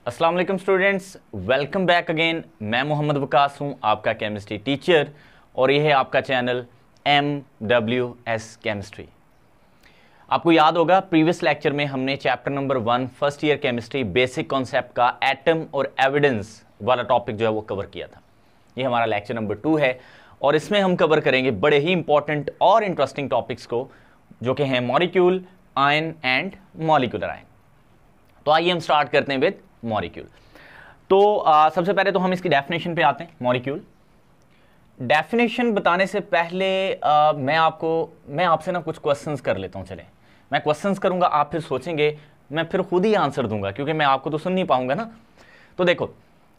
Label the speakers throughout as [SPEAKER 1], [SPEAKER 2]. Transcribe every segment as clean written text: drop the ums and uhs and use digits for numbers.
[SPEAKER 1] अस्सलाम वालेकुम students, welcome back again. मैं मोहम्मद वकास हूँ, आपका केमिस्ट्री टीचर, और ये है आपका चैनल MWS केमिस्ट्री। आपको याद होगा प्रीवियस लेक्चर में हमने chapter number 1 first year chemistry basic concept का एटम और एविडेंस वाला टॉपिक जो है वो कवर किया था। ये हमारा लेक्चर नंबर 2 है और इसमें हम कवर करेंगे बड़े ही इंपॉर्टेंट और इंटरेस्टिंग टॉपिक्स को, जो कि हैं molecule, ion and molecular ion. तो आइए हम स्टार्ट करते हैं विद मॉलिक्यूल। तो सबसे पहले तो हम इसकी डेफिनेशन पे आते हैं। मॉलिक्यूल डेफिनेशन बताने से पहले मैं आपसे ना कुछ क्वेश्चंस कर लेता हूं। चले, मैं क्वेश्चंस करूंगा, आप फिर सोचेंगे, मैं फिर खुद ही आंसर दूंगा क्योंकि मैं आपको तो सुन नहीं पाऊंगा ना। तो देखो,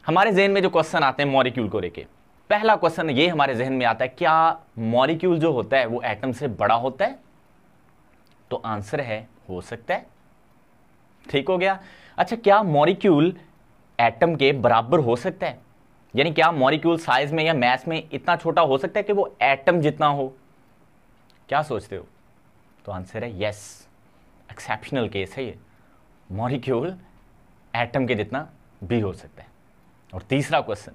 [SPEAKER 1] हमारे जहन में जो क्वेश्चन आते हैं मॉलिक्यूल को लेके, पहला क्वेश्चन ये हमारे जहन में आता है, क्या मॉलिक्यूल जो होता है वो एटम से बड़ा होता है? तो आंसर है हो सकता है। ठीक हो गया। अच्छा, क्या मॉलिक्यूल एटम के बराबर हो सकता है? यानी क्या मॉलिक्यूल साइज में या मास में इतना छोटा हो सकता है कि वो एटम जितना हो? क्या सोचते हो? तो आंसर है यस, एक्सेप्शनल केस है ये, मॉलिक्यूल एटम के जितना भी हो सकता है। और तीसरा क्वेश्चन,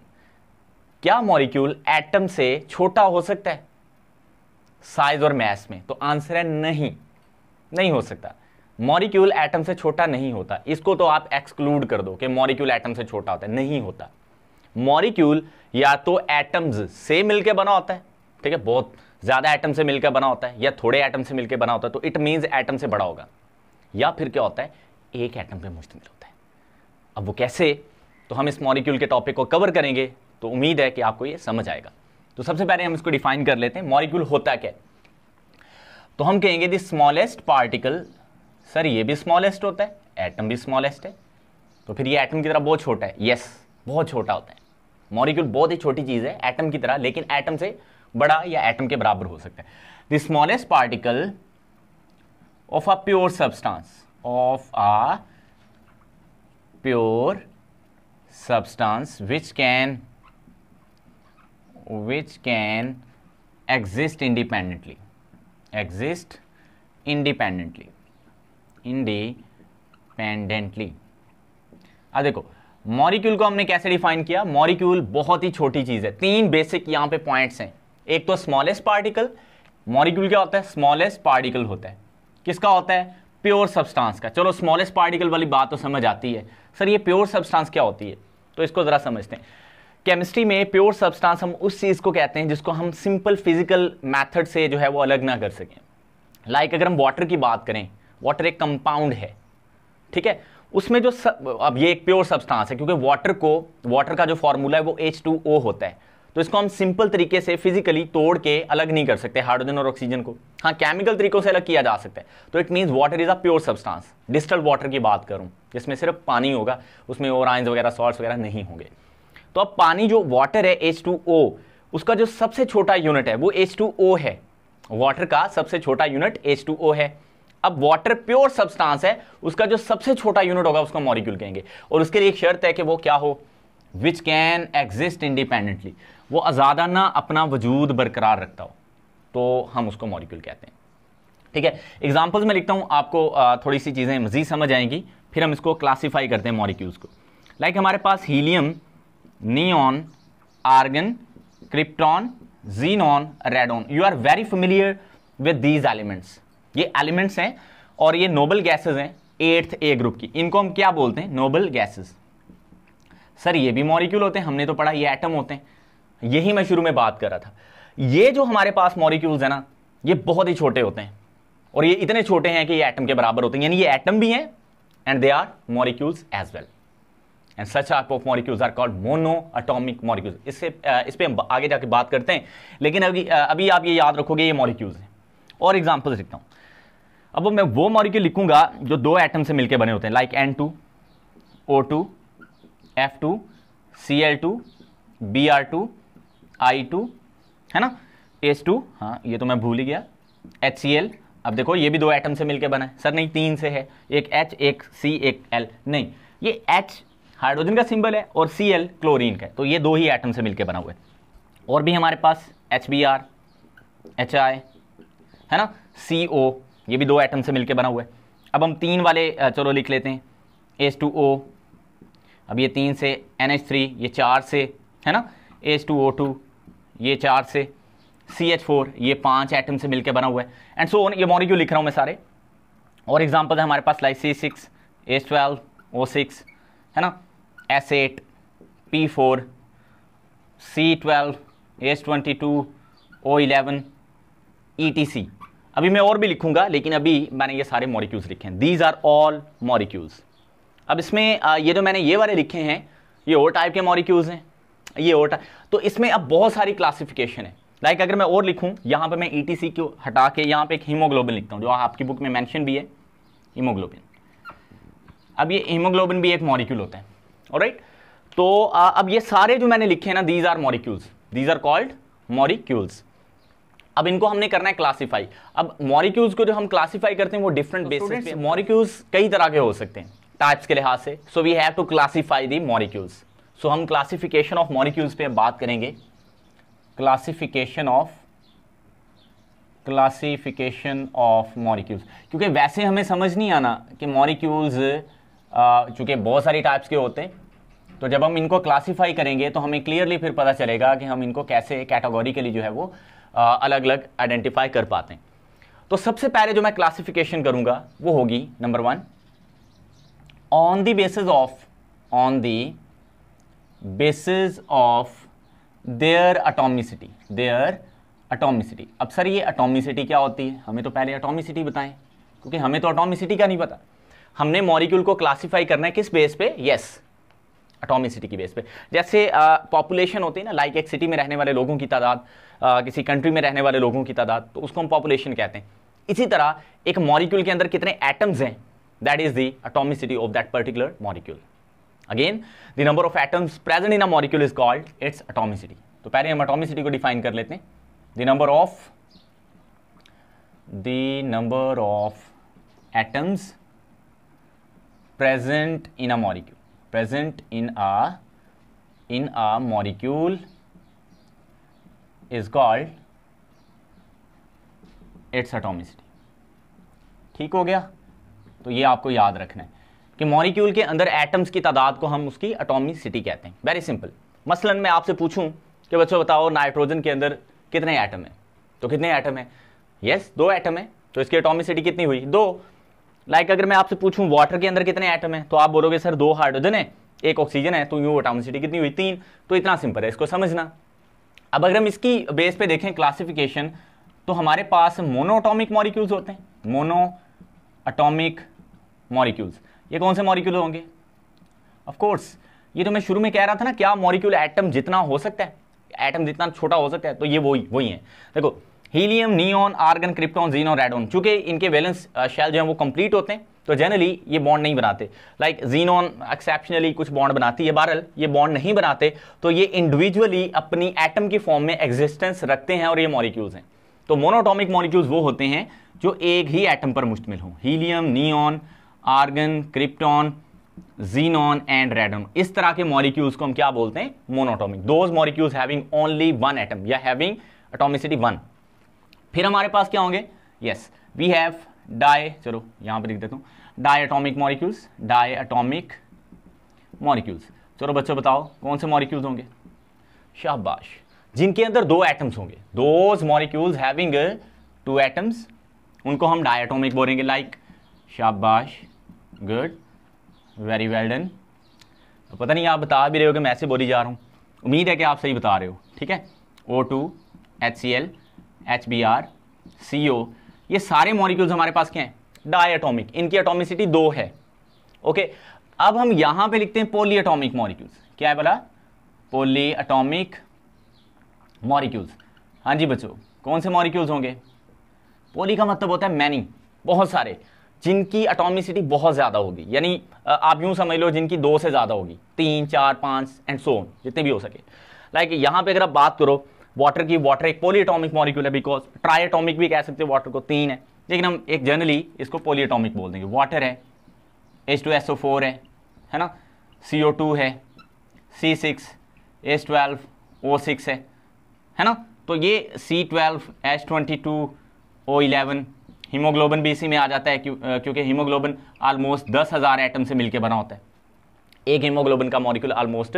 [SPEAKER 1] क्या मॉलिक्यूल एटम से छोटा हो सकता है साइज और मास में? तो आंसर है नहीं, नहीं हो सकता। मॉलिक्यूल एटम से छोटा नहीं होता। इसको तो आप एक्सक्लूड कर दो कि मॉलिक्यूल एटम से छोटा होता है, नहीं होता। मॉलिक्यूल या तो एटम्स से मिलकर बना होता है, ठीक है, बहुत ज्यादा एटम से मिलकर बना होता है, या थोड़े एटम से मिलकर बना होता है, तो इट मींस एटम से बड़ा होगा। या फिर क्या होता है, एक एटम पे मुश्तमिल होता है। अब वो कैसे, तो हम इस मॉलिक्यूल के टॉपिक को कवर करेंगे, तो उम्मीद है कि आपको ये समझ आएगा। तो सबसे पहले हम इसको डिफाइन कर लेते हैं, मॉलिक्यूल होता क्या है। तो हम कहेंगे द स्मॉलेस्ट पार्टिकल। सर ये भी स्मॉलेस्ट होता है, एटम भी स्मॉलेस्ट है, तो फिर ये एटम की तरह बहुत छोटा है? यस, बहुत छोटा होता है। मॉलिक्यूल बहुत ही छोटी चीज है एटम की तरह, लेकिन एटम से बड़ा या एटम के बराबर हो सकता है। The smallest particle of a pure substance, of a pure substance which can exist independently, अब देखो मॉलिक्यूल को हमने कैसे डिफाइन किया। मॉलिक्यूल बहुत ही छोटी चीज है। तीन बेसिक यहां पे पॉइंट्स हैं। एक तो स्मॉलेस्ट पार्टिकल। मॉलिक्यूल क्या होता है? स्मॉलेस्ट पार्टिकल होता है। किसका होता है? प्योर सब्सटेंस का। चलो स्मॉलेस्ट पार्टिकल वाली बात तो समझ आती है। सर ये प्योर सब्सटेंस क्या होती है? तो इसको जरा समझते हैं। केमिस्ट्री में प्योर सब्सटेंस हम उस चीज को कहते हैं जिसको हम सिंपल फिजिकल मैथड से जो है वो अलग ना कर सकें। लाइक अगर हम वाटर की बात करें, वाटर एक कंपाउंड है, ठीक है, उसमें जो अब ये एक प्योर सब्सटेंस है क्योंकि वाटर का जो फॉर्मूला है वो H2O होता है, तो इसको हम सिंपल तरीके से फिजिकली तोड़ के अलग नहीं कर सकते हाइड्रोजन और ऑक्सीजन को। हाँ, केमिकल तरीकों से अलग किया जा सकता है। तो it means water is a pure substance. Distilled water की बात करूं जिसमें सिर्फ पानी होगा, उसमें और आयंस वगैरह सॉल्ट्स वगैरह नहीं होंगे। तो अब पानी जो वाटर है H2O, उसका जो सबसे छोटा यूनिट है वो H2O है। वाटर का सबसे छोटा यूनिट H2O है। अब वाटर प्योर सब्सटेंस है, उसका जो सबसे छोटा यूनिट होगा उसको मॉलिक्यूल कहेंगे। और उसके लिए एक शर्त है कि वो क्या हो? विच कैन एग्जिस्ट इंडिपेंडेंटली, वो आजादाना अपना वजूद बरकरार रखता हो, तो हम उसको मॉलिक्यूल कहते हैं। ठीक है, एग्जांपल्स में लिखता हूं, आपको थोड़ी सी चीजें मजीद समझ आएंगी, फिर हम इसको क्लासीफाई करते हैं मॉलिक्यूल्स को। लाइक हमारे पास helium, neon, argon, krypton, xenon, radon. You are very familiar with these elements. ये एलिमेंट्स हैं और ये नोबल गैसेस हैं 8th A ग्रुप की। इनको हम क्या बोलते हैं? Noble gases. सर ये भी मॉलिक्यूल होते हैं? हमने तो पढ़ा ये एटम होते हैं। यही मैं शुरू में बात कर रहा था। ये जो हमारे पास मॉलिक्यूल्स है ना, ये बहुत ही छोटे होते हैं और ये इतने छोटे हैं कि ये एटम के बराबर होते हैं। यानी ये एटम भी हैं and they are molecules as well. And such type of molecules are called mono atomic molecules. इस पे हम आगे जाके बात करते हैं, लेकिन अभी आप ये याद रखोगे ये मॉलिक्यूल्स हैं। और एग्जांपल्स लिखता हूं। अब मैं वो मॉलिक्यूल लिखूंगा जो दो एटम से मिलकर बने होते हैं, like N2, O2, F2, Cl2, Br2, I2, है ना, H2, हाँ ये तो मैं भूल ही गया, HCl। अब देखो ये भी दो एटम से मिलकर बना है। सर नहीं, 3 से है, एक H, एक C, एक L। नहीं, ये H हाइड्रोजन का सिंबल है और Cl क्लोरीन का है, तो ये दो ही एटम से मिलकर बना हुआ है। और भी हमारे पास HBr, HI, है ना, CO, ये भी दो एटम से मिलकर बना हुआ है। अब हम 3 वाले चलो लिख लेते हैं, H2O, अब ये 3 से NH3, ये 4 से, है ना, H2O2, ये 4 से, CH4, ये 5 एटम से मिलकर बना हुआ है, एंड सो ऑन। ये मॉलिक्यूल लिख रहा हूँ मैं सारे। और एग्जांपल है हमारे पास लाइक C6, H12, O6, है ना, S8, P4, C12, H22, O11, ETC। अभी मैं और भी लिखूंगा, लेकिन अभी मैंने ये सारे मॉलिक्यूल्स लिखे हैं। These are all molecules. अब इसमें ये जो मैंने ये वाले लिखे हैं, ये और टाइप के मॉलिक्यूल्स हैं, ये और टाइप। तो इसमें अब बहुत सारी क्लासिफिकेशन है। लाइक अगर मैं और लिखूं, यहाँ पे मैं ETC को हटा के यहाँ पे एक हीमोग्लोबिन लिखता हूँ, जो आपकी बुक में मेंशन भी है, हीमोग्लोबिन। अब ये हीमोग्लोबिन भी एक मॉलिक्यूल होता है, ऑलराइट। तो अब ये सारे जो मैंने लिखे हैं ना, these are molecules, these are called molecules. अब इनको हमने करना है क्लासिफाई। अब मॉलिक्यूल्स को जो हम क्लासिफाई करते हैं वो डिफरेंट बेसिस पे। मॉलिक्यूल्स कई तरह के हो सकते हैं टाइप्स के लिहाज से, so we have to classify the molecules. So हम क्लासिफिकेशन ऑफ मॉलिक्यूल्स पे बात करेंगे। क्लासिफिकेशन ऑफ मॉलिक्यूल्स, क्योंकि वैसे हमें समझ नहीं आना कि मॉलिक्यूल्स चूंकि बहुत सारी टाइप्स के होते हैं, तो जब हम इनको क्लासिफाई करेंगे तो हमें क्लियरली फिर पता चलेगा कि हम इनको कैसे कैटेगोरिकली जो है वो अलग अलग आइडेंटिफाई कर पाते हैं। तो सबसे पहले जो मैं क्लासिफिकेशन करूंगा वो होगी number 1, on the basis of their atomicity. अब सर ये एटॉमिसिटी क्या होती है? हमें तो पहले एटॉमिसिटी बताएं, क्योंकि हमें तो एटॉमिसिटी का नहीं पता। हमने मॉलिक्यूल को क्लासिफाई करना है किस बेस पे? यस, एटॉमिसिटी की बेस पे। जैसे पॉपुलेशन होती है ना, लाइक एक सिटी में रहने वाले लोगों की तादाद, किसी कंट्री में रहने वाले लोगों की तादाद, तो उसको हम पॉपुलेशन कहते हैं। इसी तरह एक मॉलिक्यूल के अंदर कितने एटम्स हैं, that is the atomicity of that particular molecule. Again the number of atoms present in a molecule is called its atomicity. तो पहले हम एटॉमिसिटी को डिफाइन कर लेते हैं। The number of atoms present in a molecule is called its atomicity। ठीक हो गया? तो ये आपको याद रखना है कि मॉलिक्यूल के अंदर एटम्स की तादाद को हम उसकी एटॉमिसिटी कहते हैं। Very simple. मसलन मैं आपसे पूछूं कि बच्चों बताओ नाइट्रोजन के अंदर कितने एटम है, तो कितने एटम है? यस, 2 एटम है, तो इसकी एटॉमिसिटी कितनी हुई? 2। लाइक अगर मैं आपसे पूछूं वाटर के अंदर कितने एटम है, तो आप बोलोगे सर 2 हाइड्रोजन है, 1 ऑक्सीजन है, तो यूं एटॉमिसिटी कितनी हुई? 3। तो इतना सिंपल है इसको समझना। अब अगर हम इसकी बेस पे देखें क्लासिफिकेशन, तो हमारे पास मोनोएटॉमिक मॉलिक्यूल्स होते हैं। मोनोएटॉमिक मॉलिक्यूल्स, ये कौन से मॉलिक्यूल होंगे? ऑफ कोर्स ये तो मैं शुरू में कह रहा था ना, क्या मॉलिक्यूल एटम जितना हो सकता है, एटम जितना छोटा हो सकता है, तो ये वही है। देखो helium, neon, argon, krypton, xenon, radon, चूंकि इनके वैलेंस शेल जो है वो कंप्लीट होते हैं, तो जनरली ये बॉन्ड नहीं बनाते। लाइक जीनॉन एक्सेप्शनली कुछ बॉन्ड बनाती है, बहरहाल ये बॉन्ड नहीं बनाते, तो ये इंडिविजुअली अपनी एटम की फॉर्म में एग्जिस्टेंस रखते हैं और ये मॉलिक्यूल्स हैं। तो मोनोएटॉमिक मॉलिक्यूल्स वो होते हैं जो एक ही एटम पर मुश्तमिल हों। Helium, neon, argon, krypton, xenon and radon, इस तरह के मॉलिक्यूल्स को हम क्या बोलते हैं? Monoatomic. Those molecules having only 1 atom या हैविंग एटॉमिसिटी 1। फिर हमारे पास क्या होंगे? यस, वी हैव चलो यहां पर लिख देता हूं, डायएटॉमिक मॉलिक्यूल्स। डायएटॉमिक मॉलिक्यूल्स, चलो बच्चों बताओ कौन से मॉलिक्यूल्स होंगे? शाबाश, जिनके अंदर 2 एटम्स होंगे। दोज मॉलिक्यूल्स हैविंग 2 एटम्स, उनको हम डायएटॉमिक बोलेंगे। लाइक शाबाश, गुड, वेरी वेल डन। पता नहीं आप बता भी रहे हो कि मैं ऐसे बोली जा रहा हूं, उम्मीद है कि आप सही बता रहे हो। ठीक है, O2, HCl, HBr, CO, ये सारे मॉलिक्यूल्स हमारे पास क्या हैं? डायएटॉमिक। इनकी एटॉमिसिटी 2 है। ओके, अब हम यहां पे लिखते हैं पॉलीएटॉमिक मॉलिक्यूल्स। क्या है बोला? Polyatomic molecules. हाँ जी बच्चों, कौन से मॉलिक्यूल्स होंगे? पॉली का मतलब होता है मैनी, बहुत सारे, जिनकी एटॉमिसिटी बहुत ज्यादा होगी। यानी आप यूं समझ लो जिनकी 2 से ज्यादा होगी, 3, 4, 5 एंड सो ऑन, जितने भी हो सके। लाइक यहां पे अगर आप बात करो वाटर की, वाटर एक पॉलीएटॉमिक मॉलिक्यूल है, बिकॉज ट्राइएटॉमिक भी कह सकते हो वाटर को, 3 है, लेकिन हम एक जनरली इसको पॉलीएटॉमिक बोल देंगे। वाटर है, H2SO4 है ना, CO2 है, C6, H12, O6 है ना। तो ये C12, H22, O11, हीमोग्लोबिन भी इसी में आ जाता है, क्योंकि हीमोग्लोबिन ऑलमोस्ट 10,000 एटम से मिलकर बना होता है। एक हीमोग्लोबिन का मॉलिक्यूल ऑलमोस्ट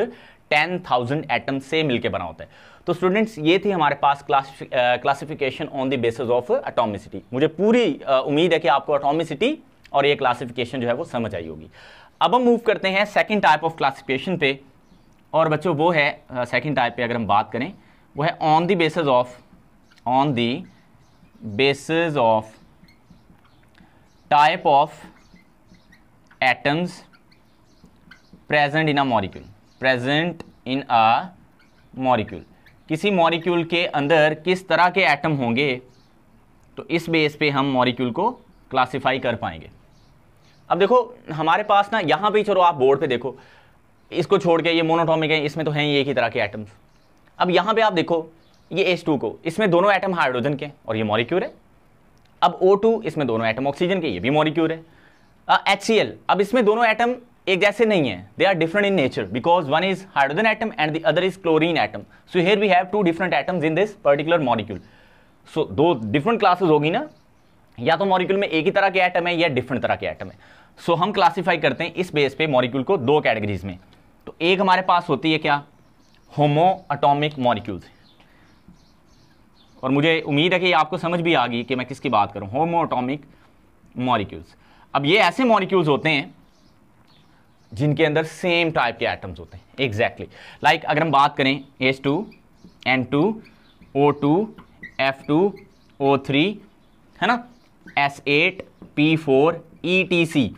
[SPEAKER 1] 10,000 एटम से मिलकर बना होता है। तो स्टूडेंट्स ये थी हमारे पास classification on the basis of atomicity. मुझे पूरी उम्मीद है कि आपको एटॉमिसिटी और ये क्लासिफिकेशन जो है वो समझ आई होगी। अब हम मूव करते हैं सेकंड टाइप ऑफ क्लासिफिकेशन पे, और बच्चों वो है सेकंड टाइप पे अगर हम बात करें वो है on the basis of type of atoms present in a molecule. किसी मॉलिक्यूल के अंदर किस तरह के एटम होंगे, तो इस बेस पे हम मॉलिक्यूल को क्लासिफाई कर पाएंगे। अब देखो हमारे पास ना यहाँ पे, चलो आप बोर्ड पे देखो, इसको छोड़ के ये मोनोटॉमिक है, इसमें तो हैं ही एक ही तरह के एटम्स। अब यहाँ पे आप देखो ये H2 को, इसमें दोनों एटम हाइड्रोजन के और ये मॉलिक्यूल है। अब O2 इसमें दोनों एटम ऑक्सीजन के, ये भी मॉलिक्यूल है। HCl, अब इसमें दोनों एटम एक जैसे नहीं है, they are different in nature because one is hydrogen atom and the other is chlorine atom. So here we have two different atoms in this particular molecule. So दो different classes होगी ना, या तो molecule में एक ही तरह के atom है या डिफरेंट तरह के एटम है। सो हम क्लासिफाई करते हैं इस बेस पे मॉलिक्यूल को दो कैटेगरीज में। तो एक हमारे पास होती है क्या, होमो एटॉमिक मॉलिक्यूल्स, और मुझे उम्मीद है कि आपको समझ भी आ गई कि मैं किसकी बात करूं, होमो एटॉमिक मॉलिक्यूल्स। अब ये ऐसे मॉलिक्यूल्स होते हैं जिनके अंदर सेम टाइप के एटम्स होते हैं एग्जैक्टली। लाइक अगर हम बात करें H2, N2, O2, F2, O3, है ना, S8, P4, ETC,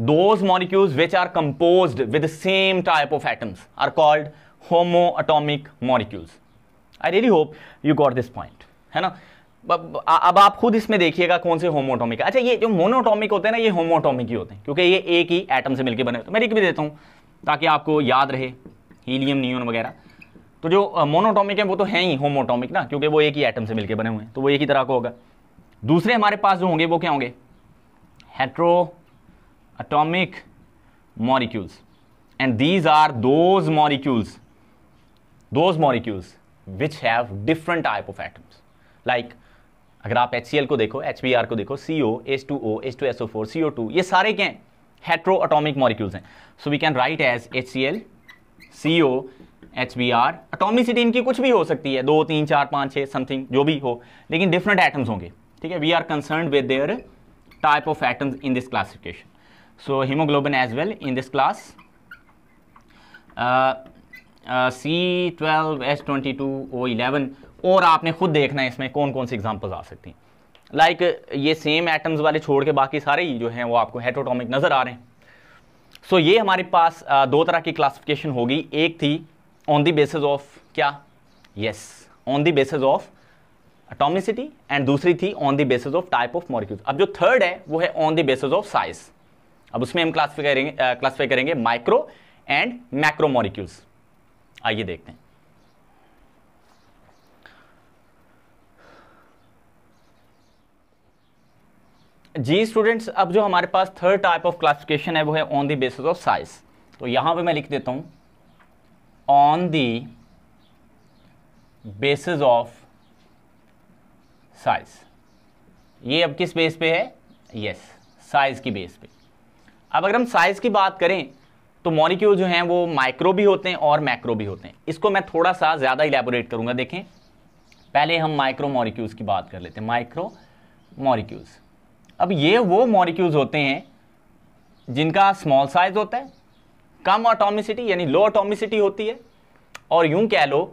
[SPEAKER 1] those molecules which are composed with the same type of atoms are called homoatomic molecules. I really hope you got this point, है ना। अब आप खुद इसमें देखिएगा कौन से होमोटॉमिक है। अच्छा, ये जो मोनोटॉमिक होते हैं ना, ये होमोटॉमिक ही होते हैं क्योंकि ये एक ही एटम से मिलकर बने होते हैं। मैं लिख भी देता हूँ ताकि आपको याद रहे, हीलियम, नियोन वगैरह। तो जो मोनोटॉमिक है वो तो हैं ही होमोटॉमिक ना, क्योंकि वो एक ही एटम से मिलकर बने हुए हैं, तो वो एक ही तरह का होगा। दूसरे हमारे पास जो होंगे वो क्या होंगे, heteroatomic molecules, and these are those molecules which have different type of atoms. Like अगर आप HCl को देखो, HBr को देखो, CO, H2O, H2SO4, CO2, ये सारे क्या हैं, हेट्रोएटॉमिक मॉलिक्यूल्स हैं। So we can write as HCl, CO, HBr। Atomicity इनकी कुछ भी हो सकती है, 2, 3, 4, 5, 6 समथिंग जो भी हो, लेकिन डिफरेंट एटम्स होंगे, ठीक है। We are concerned with their type of atoms in this classification. So haemoglobin as well in this class, C12H22O11, और आपने खुद देखना है इसमें कौन कौन सी एग्जांपल्स आ सकती हैं। लाइक ये सेम एटम्स वाले छोड़ के बाकी सारे ही जो हैं वो आपको हेट्रोएटॉमिक नजर आ रहे हैं। सो ये हमारे पास दो तरह की क्लासिफिकेशन होगी। एक थी ऑन द बेसिस ऑफ क्या, yes, on the basis of atomicity, and दूसरी थी on the basis of type of molecules. अब जो थर्ड है वो है on the basis of size. अब उसमें हम क्लासिफाई करेंगे माइक्रो एंड मैक्रो मॉलिक्यूल्स। आइए देखते हैं। जी स्टूडेंट्स, अब जो हमारे पास थर्ड टाइप ऑफ क्लासिफिकेशन है वो है on the basis of size. तो यहां पे मैं लिख देता हूं on the basis of size. ये अब किस बेस पे है, यस, साइज की बेस पे। अब अगर हम साइज की बात करें तो मॉलिक्यूल जो हैं वो माइक्रो भी होते हैं और मैक्रो भी होते हैं। इसको मैं थोड़ा सा ज्यादा इलैबोरेट करूंगा। देखें, पहले हम माइक्रो मॉलिक्यूल्स की बात कर लेते हैं। माइक्रो मॉलिक्यूल्स, अब ये वो मॉलिक्यूल्स होते हैं जिनका स्मॉल साइज होता है, कम एटॉमिसिटी यानी लो एटॉमिसिटी होती है, और यूं कह लो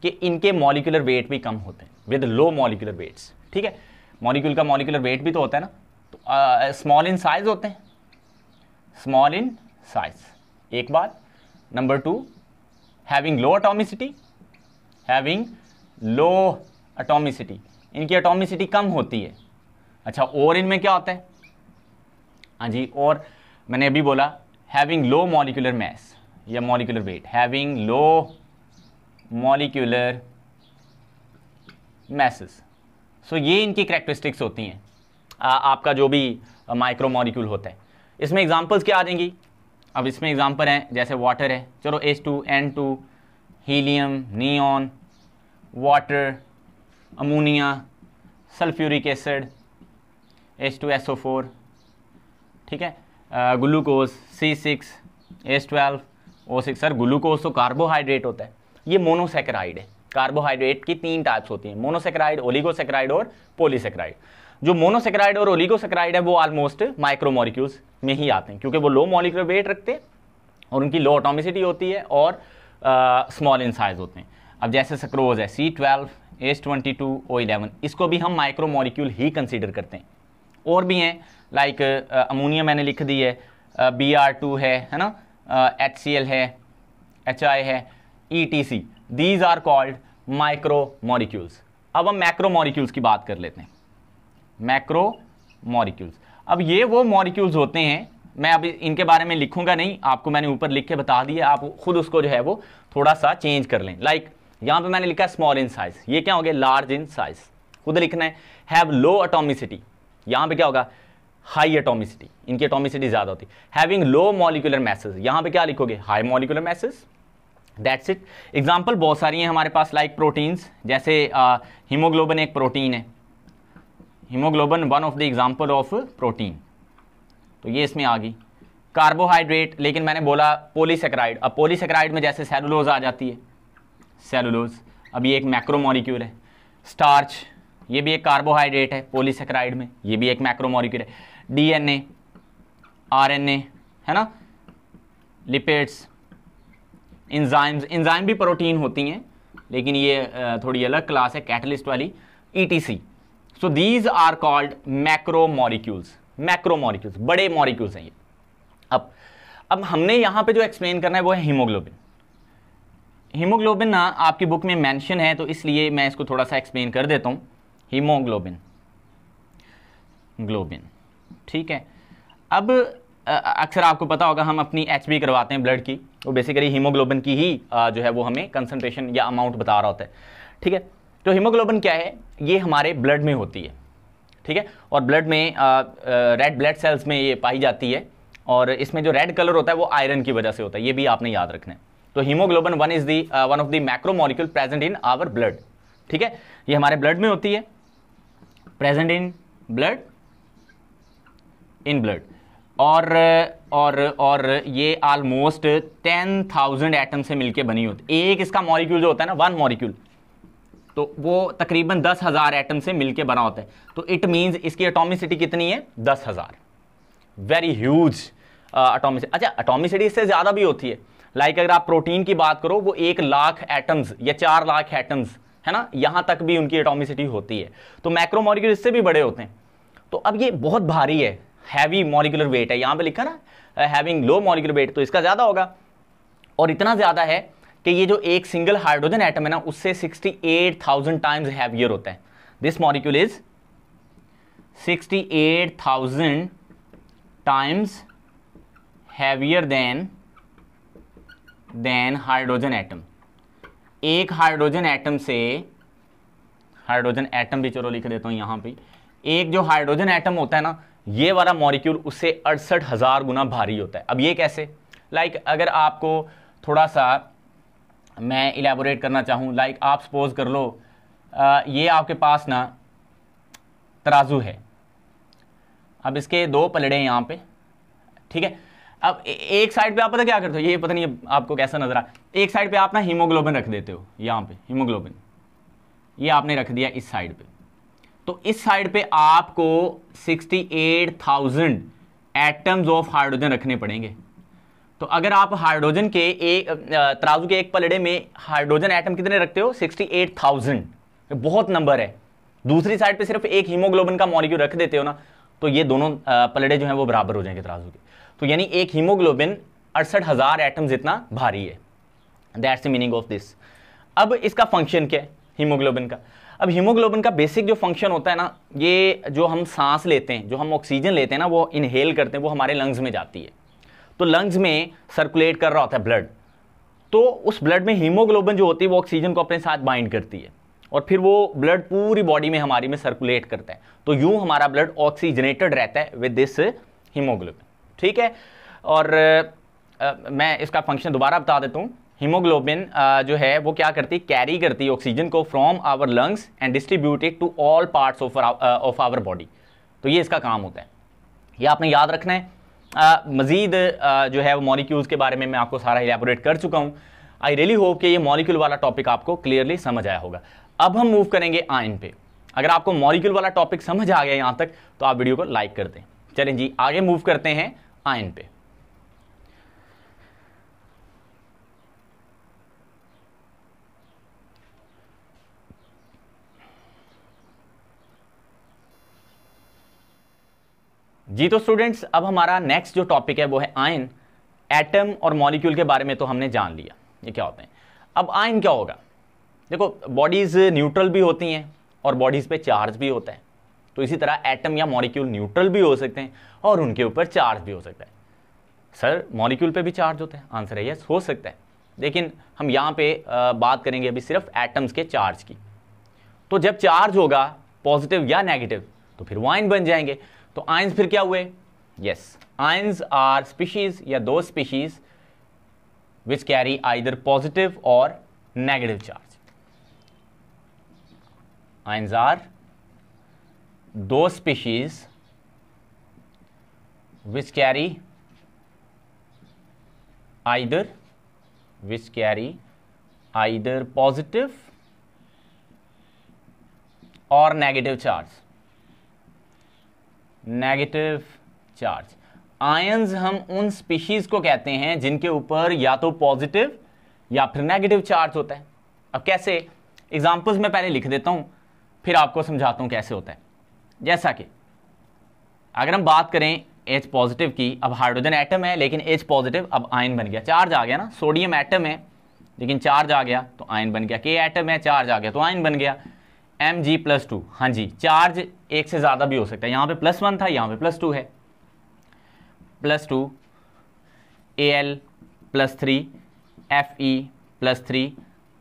[SPEAKER 1] कि इनके मॉलिक्यूलर वेट भी कम होते हैं, विद लो मॉलिक्यूलर वेट्स, ठीक है। मॉलिक्यूल का मॉलिक्यूलर वेट भी तो होता है ना, तो स्मॉल इन साइज होते हैं, स्मॉल इन साइज, एक बात। Number 2, having low atomicity, having low atomicity, इनकी एटॉमिसिटी कम होती है। अच्छा, और इनमें क्या होता है, हाँ जी, और मैंने अभी बोला हैविंग लो मॉलिक्यूलर मास या molecular weight, having low molecular masses. So ये इनकी कैरेक्टरिस्टिक्स होती हैं आपका जो भी माइक्रो मॉलिक्यूल होता है। इसमें एग्जांपल्स क्या आ जाएंगी, अब इसमें एग्जांपल हैं जैसे वाटर है, चलो H2, N2, helium, neon, water, ammonia, sulphuric acid, H2SO4, ठीक है, glucose, C6, H12O6। Sir glucose तो कार्बोहाइड्रेट होता है, ये मोनोसेकेराइड है। कार्बोहाइड्रेट की 3 टाइप्स होती हैं, मोनोसेकेराइड, ओलिगोसेकेराइड और पॉलीसेकेराइड। जो मोनोसेकेराइड और ओलिगोसेकेराइड है वो ऑलमोस्ट माइक्रोमोलिक्यूल्स में ही आते हैं, क्योंकि वो लो मॉलिक्यूलर वेट रखते हैं और उनकी लो एटॉमिसिटी होती है और स्मॉल इन साइज होते हैं। अब जैसे सक्रोज है C12H22O11, इसको भी हम माइक्रोमोलिक्यूल ही कंसीडर करते हैं। और भी हैं लाइक अमोनिया मैंने लिख दी है, Br2 है ना, HCl है, HI है, ETC, these are called micromolecules. अब हम मैक्रोमोलिक्यूल्स की बात कर लेते हैं। मैक्रोमोलिक्यूल्स, अब ये वो मॉलिक्यूल्स होते हैं, मैं अभी इनके बारे में लिखूंगा नहीं, आपको मैंने ऊपर लिख के बता दिया, आप खुद उसको जो है वो थोड़ा सा चेंज कर लें। लाइक यहाँ पे मैंने लिखा है स्मॉल इन साइज, ये क्या हो गया, लार्ज इन साइज, खुद लिखना है। हैव लो एटॉमिसिटी, यहाँ पे क्या होगा, हाई एटॉमिसिटी, इनकी एटॉमिसिटी ज्यादा होती है। हैविंग लो मॉलिक्यूलर मैसेज, यहाँ पे क्या लिखोगे, high molecular message. That's it. Example बहुत सारी हैं हमारे पास, लाइक प्रोटीन्स, जैसे हीमोग्लोबिन एक प्रोटीन है, haemoglobin one of the example of protein, तो ये इसमें आ गई। कार्बोहाइड्रेट, लेकिन मैंने बोला पॉलीसेकेराइड, अब पॉलीसेकेराइड में जैसे सेलुलोज आ जाती है, सेलुलोज, अब ये एक मैक्रोमोलिक्यूल है। स्टार्च, ये भी एक कार्बोहाइड्रेट है पॉलीसेकेराइड में, ये भी एक मैक्रोमोलिक्यूल है। डीएनए, आरएनए है ना, लिपिड्स, इंजाइम्स, इंजाइम भी प्रोटीन होती हैं लेकिन ये थोड़ी अलग क्लास है, कैटलिस्ट वाली, ETC. So these are called macromolecules. Macromolecules बड़े मॉलिक्यूल्स हैं ये। अब हमने यहां पे जो एक्सप्लेन करना है वो है हीमोग्लोबिन। हीमोग्लोबिन ना आपकी बुक में मेंशन है, तो इसलिए मैं इसको थोड़ा सा एक्सप्लेन कर देता हूं। हीमोग्लोबिन, ग्लोबिन, ठीक है। अब अक्सर आपको पता होगा हम अपनी एचबी करवाते हैं ब्लड की, वो बेसिकली हीमोग्लोबिन की ही जो है वो हमें कंसंट्रेशन या अमाउंट बता रहा होता है, ठीक है। तो हीमोग्लोबिन क्या है, ये हमारे ब्लड में होती है, ठीक है, और ब्लड में रेड ब्लड सेल्स में ये पाई जाती है, और इसमें जो रेड कलर होता है वो आयरन की वजह से होता है, ये भी आपने याद रखना है। तो haemoglobin one of the macromolecule present in our blood, ठीक है, ये हमारे ब्लड में होती है, present in blood, in blood, और ये ऑलमोस्ट 10,000 एटम से मिलके बनी होती है। एक इसका मॉलिक्यूल जो होता है ना, वन मॉलिक्यूल, तो वो तकरीबन 10,000 एटम से मिलके बना होता है। तो इट मींस इसकी एटॉमिसिटी कितनी है, 10,000, वेरी ह्यूज एटॉमिसिटी। अच्छा, एटॉमिसिटी इससे ज्यादा भी होती है, लाइक अगर आप प्रोटीन की बात करो वो 1 लाख एटम्स या 4 लाख एटम्स है ना, यहां तक भी उनकी एटॉमिसिटी होती है। तो मैक्रोमोलिक्यूल इससे भी बड़े होते हैं। तो अब ये बहुत भारी है, हैवी मॉलिक्यूलर वेट है, यहां पे लिखा ना हैविंग लो मॉलिक्यूलर वेट, तो इसका ज्यादा होगा, और इतना ज्यादा है कि ये जो एक सिंगल हाइड्रोजन एटम है ना, उससे 68,000 टाइम्स हैवियर होता है। This molecule is 68,000 times heavier than hydrogen atom. एक हाइड्रोजन एटम से, हाइड्रोजन एटम भी चलो लिख देता हूं यहां पे, एक जो हाइड्रोजन एटम होता है ना, ये वाला मॉलिक्यूल उससे 68,000 गुना भारी होता है। अब ये कैसे, लाइक अगर आपको थोड़ा सा मैं इलेबोरेट करना चाहूं, लाइक आप सपोज कर लो ये आपके पास ना तराजू है, अब इसके 2 पलड़े हैं यहाँ पे, ठीक है। अब एक साइड पे आप पता क्या करते हो, ये पता नहीं आपको कैसा नजर आ, एक साइड पे आप ना हीमोग्लोबिन रख देते हो, यहाँ पे हीमोग्लोबिन ये आपने रख दिया इस साइड पे, तो इस साइड पे आपको 68,000 एटम्स ऑफ हाइड्रोजन रखने पड़ेंगे। तो अगर आप हाइड्रोजन के एक तराजू के एक पलड़े में हाइड्रोजन एटम कितने रखते हो, 68,000, बहुत नंबर है। दूसरी साइड पे सिर्फ एक हीमोग्लोबिन का मॉलिक्यूल रख देते हो ना, तो ये दोनों पलड़े जो हैं वो बराबर हो जाएंगे तराजू के। तो यानी एक हीमोग्लोबिन 68,000 एटम जितना भारी है। That's the meaning of this. अब इसका फंक्शन क्या है हीमोग्लोबिन का। अब हीमोग्लोबिन का बेसिक जो फंक्शन होता है ना, ये जो हम सांस लेते हैं, जो हम ऑक्सीजन लेते हैं ना, वो इनहेल करते हैं, वो हमारे लंग्स में जाती है। तो लंग्स में सर्कुलेट कर रहा होता है ब्लड, तो उस ब्लड में हीमोग्लोबिन जो होती है वो ऑक्सीजन को अपने साथ बाइंड करती है, और फिर वो ब्लड पूरी बॉडी में हमारी में सर्कुलेट करता है। तो यूं हमारा ब्लड ऑक्सीजनेटेड रहता है विद दिस हीमोग्लोबिन, ठीक है। और मैं इसका फंक्शन दोबारा बता देता हूँ। हीमोग्लोबिन जो है वो क्या करती है, कैरी करती है ऑक्सीजन को from our lungs and distribute it to all parts of our body. तो ये इसका काम होता है, ये आपने याद रखना है। मजीद जो है वो मॉलिक्यूल्स के बारे में मैं आपको सारा इलेबोरेट कर चुका हूँ। आई रियली होप कि ये मॉलिक्यूल वाला टॉपिक आपको क्लियरली समझ आया होगा। अब हम मूव करेंगे आयन पे। अगर आपको मॉलिक्यूल वाला टॉपिक समझ आ गया यहाँ तक तो आप वीडियो को लाइक कर दें। चलें जी आगे मूव करते हैं आयन पे। जी तो स्टूडेंट्स अब हमारा नेक्स्ट जो टॉपिक है वो है आयन। एटम और मॉलिक्यूल के बारे में तो हमने जान लिया ये क्या होते हैं। अब आयन क्या होगा? देखो बॉडीज न्यूट्रल भी होती हैं और बॉडीज पे चार्ज भी होता है। तो इसी तरह एटम या मॉलिक्यूल न्यूट्रल भी हो सकते हैं और उनके ऊपर चार्ज भी हो सकता है। सर मॉलिक्यूल पे भी चार्ज होता है? आंसर है यस, हो सकता है। लेकिन हम यहाँ पे बात करेंगे अभी सिर्फ एटम्स के चार्ज की। तो जब चार्ज होगा पॉजिटिव या नेगेटिव तो फिर वो आयन बन जाएंगे। तो आयंस फिर क्या हुए? यस, आयंस आर स्पीशीज या दो species which carry either positive और नेगेटिव चार्ज। आयंस आर दो species which carry either positive or negative charge। Negative charge. Ions हम उन स्पीशीज को कहते हैं जिनके ऊपर या तो पॉजिटिव या फिर नेगेटिव चार्ज होता है। अब कैसे? एग्जांपल्स मैं पहले लिख देता हूं फिर आपको समझाता हूं कैसे होता है। जैसा कि अगर हम बात करें H पॉजिटिव की, अब हाइड्रोजन एटम है लेकिन H पॉजिटिव अब आयन बन गया, चार्ज आ गया ना। सोडियम एटम है लेकिन चार्ज आ गया तो आयन बन गया। K एटम है, चार्ज आ गया तो आयन बन गया। Mg+2, हाँ जी, चार्ज एक से ज्यादा भी हो सकता है। यहां पे +1 था, यहां पे +2 है। +2 Al+3 Fe+3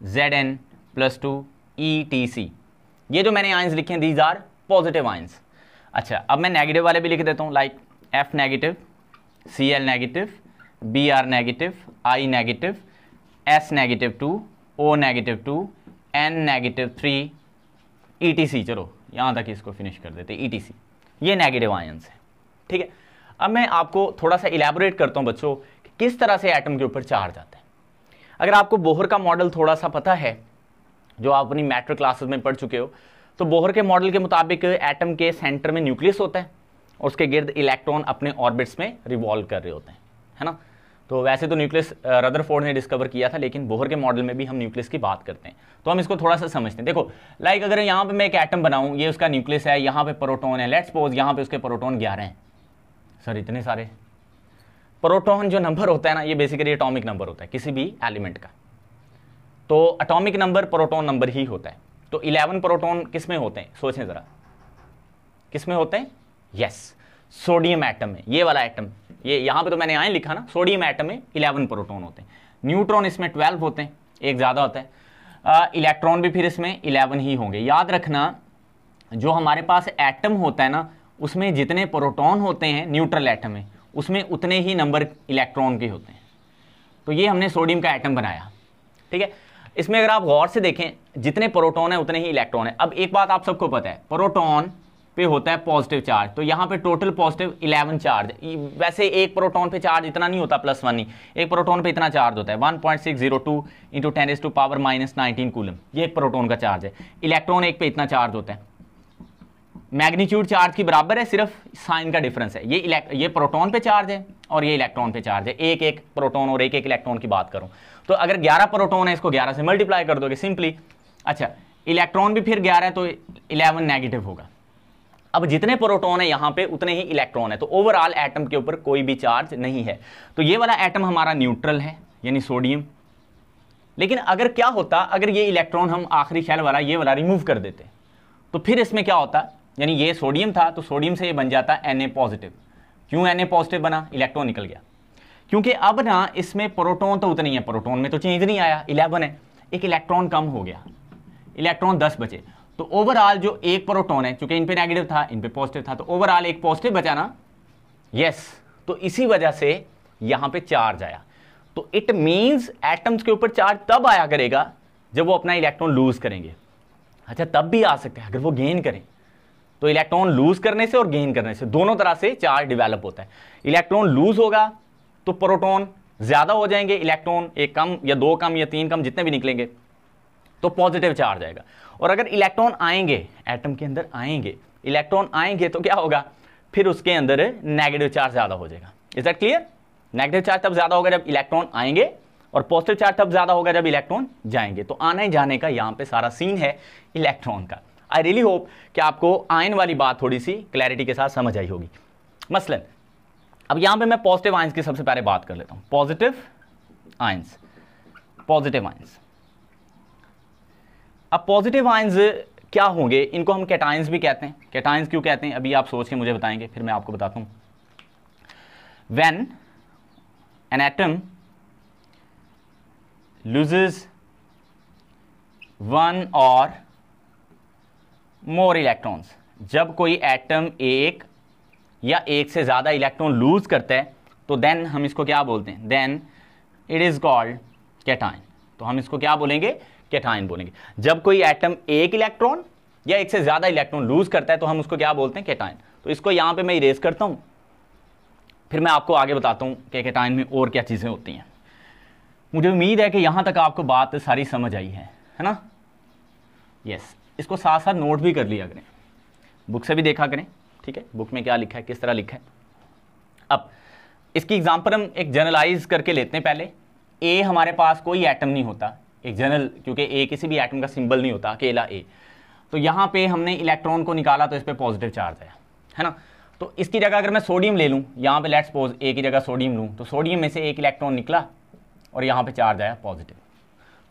[SPEAKER 1] Zn+2 ETC। ये जो मैंने आयंस लिखे हैं दीज आर पॉजिटिव आयंस। अच्छा अब मैं नेगेटिव वाले भी लिख देता हूं, like F negative, Cl negative, Br negative, I negative, S negative 2, O negative 2, N negative 3 ETC। चलो यहां तक इसको फिनिश कर देते ETC। ये नेगेटिव आयंस है, ठीक है। अब मैं आपको थोड़ा सा इलेबोरेट करता हूं बच्चों कि किस तरह से एटम के ऊपर चार्ज आता है। अगर आपको बोहर का मॉडल थोड़ा सा पता है, जो आप अपनी मैट्रिक क्लासेस में पढ़ चुके हो, तो बोहर के मॉडल के मुताबिक एटम के सेंटर में न्यूक्लियस होता है और उसके गिर्द इलेक्ट्रॉन अपने ऑर्बिट्स में रिवॉल्व कर रहे होते हैं, है ना। तो वैसे तो न्यूक्लियस रदरफोर्ड ने डिस्कवर किया था, लेकिन बोहर के मॉडल में भी हम न्यूक्लियस की बात करते हैं। तो हम इसको थोड़ा सा समझते हैं। देखो लाइक अगर यहाँ पे मैं एक एटम बनाऊं, ये उसका न्यूक्लियस है, यहाँ पे प्रोटॉन है, लेट्स सपोज यहाँ पे उसके प्रोटॉन 11 हैं। सर इतने सारे? प्रोटॉन जो नंबर होता है ना, ये बेसिकली एटॉमिक नंबर होता है किसी भी एलिमेंट का। तो एटॉमिक नंबर प्रोटॉन नंबर ही होता है। तो 11 प्रोटॉन किस में होते हैं? सोचें जरा, किस में होते हैं? यस, सोडियम एटम में। ये वाला एटम, ये यहां पे तो मैंने आयन लिखा ना, सोडियम एटम में 11 प्रोटॉन होते हैं। न्यूट्रॉन इसमें 12 होते हैं, एक ज्यादा होता है। इलेक्ट्रॉन भी फिर इसमें 11 ही होंगे। याद रखना जो हमारे पास एटम होता है ना, उसमें जितने प्रोटॉन होते हैं न्यूट्रल एटम में, उसमें उतने ही नंबर इलेक्ट्रॉन के होते हैं। तो ये हमने सोडियम का एटम बनाया, ठीक है। इसमें अगर आप गौर से देखें, जितने प्रोटॉन है उतने ही इलेक्ट्रॉन है। अब एक बात आप सबको पता है, प्रोटॉन पे होता है पॉजिटिव चार्ज, तो यहाँ पे टोटल पॉजिटिव 11 चार्ज। वैसे एक प्रोटॉन पे चार्ज इतना नहीं होता, +1 नहीं, एक प्रोटॉन पे इतना चार्ज होता है 1.602 × 10⁻⁻19 कूलम। ये एक प्रोटॉन का चार्ज है। इलेक्ट्रॉन एक पे इतना चार्ज होता है। मैग्नीट्यूड चार्ज की बराबर है, सिर्फ साइन का डिफरेंस है। ये प्रोटॉन पे चार्ज है और ये इलेक्ट्रॉन पे चार्ज है। एक एक प्रोटॉन और एक एक इलेक्ट्रॉन की बात करूं तो अगर 11 प्रोटॉन है, इसको 11 से मल्टीप्लाई कर दोगे सिंपली। अच्छा इलेक्ट्रॉन भी फिर 11 है तो 11 नेगेटिव होगा। अब जितने प्रोटॉन है यहां पे उतने ही इलेक्ट्रॉन है, तो ओवरऑल एटम के ऊपर कोई भी चार्ज नहीं है। तो ये वाला एटम हमारा न्यूट्रल है, यानी सोडियम। लेकिन अगर क्या होता, अगर ये इलेक्ट्रॉन हम आखिरी शेल वाला ये वाला रिमूव कर देते तो फिर इसमें क्या होता, यानी ये सोडियम था तो सोडियम से ये बन जाता Na पॉजिटिव। क्यों Na पॉजिटिव बना? इलेक्ट्रॉन निकल गया। क्योंकि अब ना इसमें प्रोटॉन तो उतनी है, प्रोटॉन में तो चेंज नहीं आया, 11 है, एक इलेक्ट्रॉन कम हो गया, इलेक्ट्रॉन 10 बचे। तो ओवरऑल जो एक प्रोटॉन है, क्योंकि इन पे नेगेटिव था इन पे पॉजिटिव था, तो ओवरऑल एक पॉजिटिव बचा ना। यस, तो इसी वजह से यहां पे चार्ज आया। तो इट मींस एटम्स के ऊपर चार्ज तब आया करेगा जब वो अपना इलेक्ट्रॉन लूज करेंगे। अच्छा तब भी आ सकते हैं अगर वो गेन करें, तो इलेक्ट्रॉन लूज करने से और गेन करने से दोनों तरह से चार्ज डेवलप होता है। इलेक्ट्रॉन लूज होगा तो प्रोटॉन ज्यादा हो जाएंगे, इलेक्ट्रॉन एक कम या दो कम या तीन कम जितने भी निकलेंगे तो पॉजिटिव चार्ज आएगा। और अगर इलेक्ट्रॉन आएंगे, एटम के अंदर आएंगे, इलेक्ट्रॉन आएंगे तो क्या होगा, फिर उसके अंदर नेगेटिव चार्ज ज्यादा हो जाएगा। Is that clear? Negative charge तब ज्यादा होगा जब इलेक्ट्रॉन आएंगे और पॉजिटिव चार्ज तब ज्यादा होगा जब इलेक्ट्रॉन जाएंगे। तो आने जाने का यहां पे सारा सीन है इलेक्ट्रॉन का। आई रियली होप कि आपको आयन वाली बात थोड़ी सी क्लैरिटी के साथ समझ आई होगी। मसलन अब यहां पे मैं पॉजिटिव आयंस की सबसे पहले बात कर लेता हूं। Positive ions, positive ions. अब पॉजिटिव आयंस क्या होंगे, इनको हम कैटायंस भी कहते हैं। कैटायंस क्यों कहते हैं अभी आप सोच के मुझे बताएंगे, फिर मैं आपको बताता हूं। When an atom loses one और मोर इलेक्ट्रॉन्स, जब कोई एटम एक या एक से ज्यादा इलेक्ट्रॉन लूज करता है तो देन हम इसको क्या बोलते हैं, then it is called cation. तो हम इसको क्या बोलेंगे, कैटायन बोलेंगे। जब कोई एटम एक इलेक्ट्रॉन या एक से ज्यादा इलेक्ट्रॉन लूज करता है तो हम उसको क्या बोलते हैं, कैटायन। तो इसको यहां पे मैं इरेज करता हूं, फिर मैं आपको आगे बताता हूं कि कैटायन में और क्या चीजें होती हैं। मुझे उम्मीद है कि यहां तक आपको बात सारी समझ आई है ना? यस। इसको साथ साथ नोट भी कर लिया करें, बुक से भी देखा करें, ठीक है, बुक में क्या लिखा है, किस तरह लिखा है। अब इसकी एग्जांपल हम एक जनरलाइज करके लेते हैं। पहले ए हमारे पास कोई एटम नहीं होता, एक जनरल, क्योंकि ए किसी भी एटम का सिंबल नहीं होता, अकेला ए। तो यहां पे हमने इलेक्ट्रॉन को निकाला तो इस पे पॉजिटिव चार्ज है ना? तो इसकी जगह अगर मैं सोडियम ले लूं, यहां पे लेट्स सपोज ए की जगह सोडियम लूं, तो सोडियम में से एक इलेक्ट्रॉन निकला और यहां पे चार्ज आया पॉजिटिव,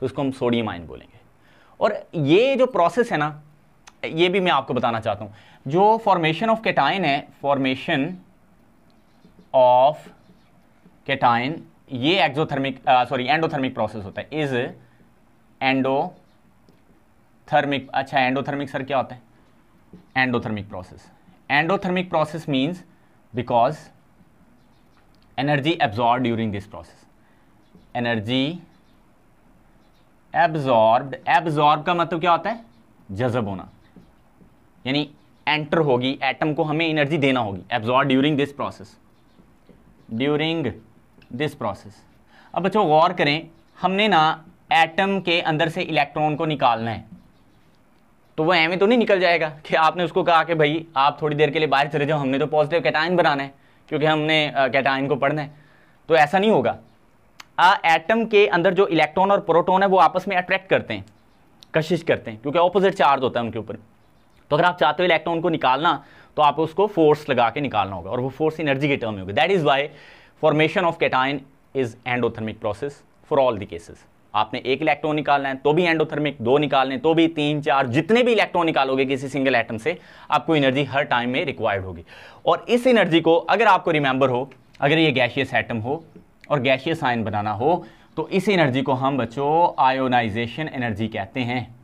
[SPEAKER 1] तो इसको हम सोडियम आयन बोलेंगे। और ये जो प्रोसेस है ना, ये भी मैं आपको बताना चाहता हूं। जो फॉर्मेशन ऑफ कैटायन है, फॉर्मेशन ऑफ कैटायन, ये एक्सोथर्मिक एंडोथर्मिक प्रोसेस होता है। इज एंडोथर्मिक, अच्छा एंडोथर्मिक सर क्या होता है, endothermic process. Endothermic process means because energy absorb during this process, energy absorbed. Absorb का मतलब क्या होता है, जज़ब होना, यानी एंटर होगी, एटम को हमें एनर्जी देना होगी। Absorb during this process, during this process. अब बच्चों गौर करें, हमने ना एटम के अंदर से इलेक्ट्रॉन को निकालना है, तो वो एवं तो नहीं निकल जाएगा कि आपने उसको कहा कि भाई आप थोड़ी देर के लिए बाहर चले जाओ, हमने तो पॉजिटिव कैटायन बनाना है क्योंकि हमने कैटायन को पढ़ना है। तो ऐसा नहीं होगा। एटम के अंदर जो इलेक्ट्रॉन और प्रोटॉन है वो आपस में अट्रैक्ट करते हैं, कशिश करते हैं, क्योंकि ऑपोजिट चार्ज होता है उनके ऊपर। तो अगर आप चाहते हो इलेक्ट्रॉन को निकालना तो आप उसको फोर्स लगा के निकालना होगा, और वो फोर्स एनर्जी के टर्म में होगा। That is why formation of cation is endothermic process for all the cases. आपने एक इलेक्ट्रॉन निकालना है तो भी एंडोथर्मिक, दो निकालने तो भी, तीन चार, जितने भी इलेक्ट्रॉन निकालोगे किसी सिंगल एटम से, आपको एनर्जी हर टाइम में रिक्वायर्ड होगी। और इस एनर्जी को अगर आपको रिमेंबर हो, अगर ये गैसियस एटम हो और गैसियस आयन बनाना हो, तो इस एनर्जी को हम बच्चों आयोनाइजेशन एनर्जी कहते हैं।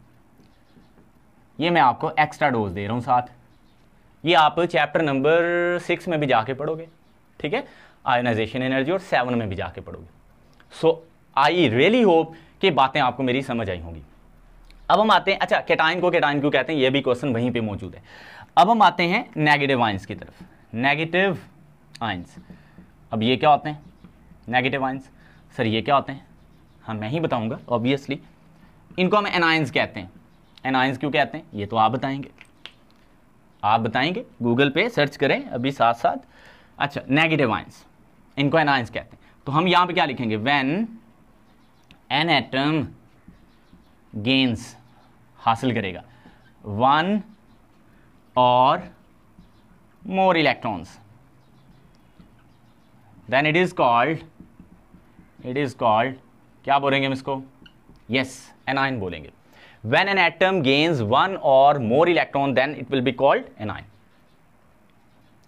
[SPEAKER 1] ये मैं आपको एक्स्ट्रा डोज दे रहा हूं साथ, ये आप चैप्टर नंबर 6 में भी जाके पढ़ोगे, ठीक है, आयोनाइजेशन एनर्जी, और 7 में भी जाके पढ़ोगे। सो आई रियली होप कि बातें आपको मेरी समझ आई होंगी। अब हम आते हैं, अच्छा कैटायन को कैटायन क्यों कहते हैं, ये भी क्वेश्चन वहीं पे मौजूद है। अब हम आते हैं नेगेटिव आयंस की तरफ। नेगेटिव आयंस, अब ये क्या होते हैं नेगेटिव आयंस? सर ये क्या होते हैं? हाँ मैं ही बताऊंगा ऑब्वियसली। इनको हम एनायंस कहते हैं। एनायंस क्यों कहते हैं ये तो आप बताएंगे, आप बताएंगे, गूगल पे सर्च करें अभी साथ साथ। अच्छा नेगेटिव आयंस, इनको एनायंस कहते हैं। तो हम यहां पे क्या लिखेंगे, व्हेन एन एटम गेन्स, हासिल करेगा, वन और more electrons, then it is called क्या बोलेंगे हम इसको, यस एनायन बोलेंगे। When an atom gains one और more electron then it will be called anion.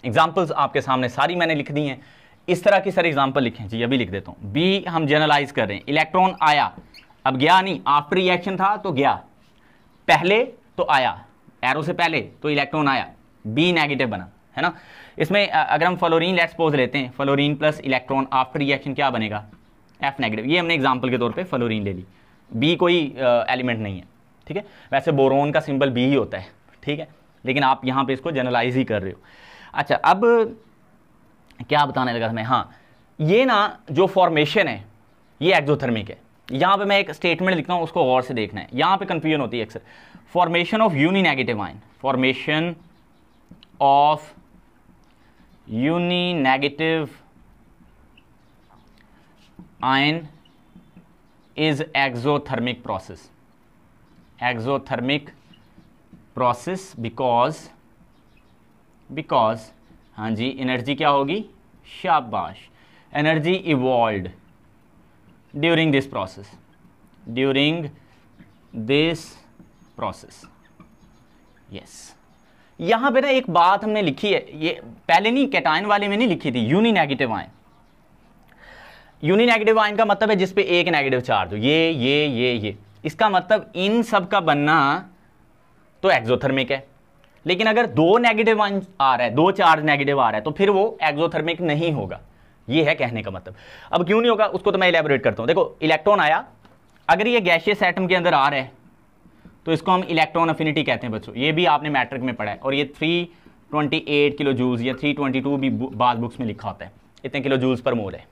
[SPEAKER 1] Examples आपके सामने सारी मैंने लिख दी हैं, इस तरह की सारी एग्जाम्पल लिखें जी, अभी लिख देता हूं। बी हम जनरलाइज कर रहे हैं, इलेक्ट्रॉन आया, अब गया नहीं, आफ्टर रिएक्शन था तो गया, पहले तो आया, एरो से पहले तो इलेक्ट्रॉन आया, बी नेगेटिव बना, है ना। इसमें अगर हम फ्लोरीन लेट्स सपोज लेते हैं, fluorine plus electron after reaction क्या बनेगा, एफ नेगेटिव। ये हमने एग्जाम्पल के तौर पे फ्लोरीन ले ली, बी कोई एलिमेंट नहीं है, ठीक है। वैसे बोरोन का सिंबल बी ही होता है, ठीक है, लेकिन आप यहाँ पे इसको जनरलाइज ही कर रहे हो। अच्छा, अब क्या बताने लगा था मैं, हाँ, ये ना जो फॉर्मेशन है ये एक्सोथर्मिक है। यहाँ पे मैं एक स्टेटमेंट लिखता हूँ, उसको गौर से देखना है, यहाँ पे कंफ्यूजन होती है अक्सर। Formation of uninegative ion, formation of uninegative ion is exothermic process because हाँ जी, एनर्जी क्या होगी, शाबाश, energy evolved during this process. Yes, यहां पे ना एक बात हमने लिखी है, ये पहले नहीं, कैटायन वाले में नहीं लिखी थी, यूनिनेगेटिव आयन। यूनिनेगेटिव आयन का मतलब है जिस पे एक नेगेटिव चार्ज हो, ये, इसका मतलब इन सब का बनना तो एक्सोथर्मिक है। लेकिन अगर दो नेगेटिव आयन आ रहा है, दो चार्ज नेगेटिव आ रहा है, तो फिर वो एक्सोथर्मिक नहीं होगा। ये है कहने का मतलब। अब क्यों नहीं होगा उसको तो मैं इलैबोरेट करता हूं। देखो, इलेक्ट्रॉन आया, अगर ये गैसियस एटम के अंदर आ रहा है तो इसको हम इलेक्ट्रॉन अफिनिटी कहते हैं बच्चों, ये भी आपने मैट्रिक में पढ़ा है। और ये 328 किलो जूल्स या 322 भी बाद बुक्स में लिखा होता है, इतने किलो जूल्स पर मोल है,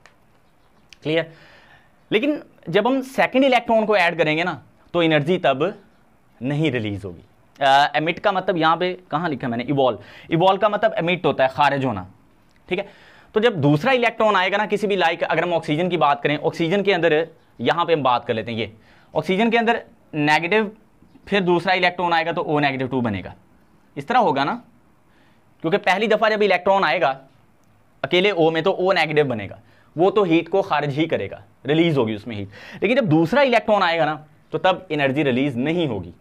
[SPEAKER 1] क्लियर। लेकिन जब हम सेकंड इलेक्ट्रॉन को ऐड करेंगे ना तो एनर्जी तब नहीं रिलीज होगी। एमिट का मतलब यहाँ पे कहाँ लिखा मैंने, इवॉल्व का मतलब एमिट होता है, खारिज होना, ठीक है। तो जब दूसरा इलेक्ट्रॉन आएगा ना किसी भी, लाइक अगर हम ऑक्सीजन की बात करें, ऑक्सीजन के अंदर यहाँ पे हम बात कर लेते हैं, ये ऑक्सीजन के अंदर नेगेटिव, फिर दूसरा इलेक्ट्रॉन आएगा तो O-2 बनेगा, इस तरह होगा ना, क्योंकि पहली दफा जब इलेक्ट्रॉन आएगा अकेले O में तो O- बनेगा, वो तो हीट को खारिज ही करेगा, रिलीज होगी उसमें हीट। लेकिन जब दूसरा इलेक्ट्रॉन आएगा ना तो तब एनर्जी रिलीज नहीं होगी।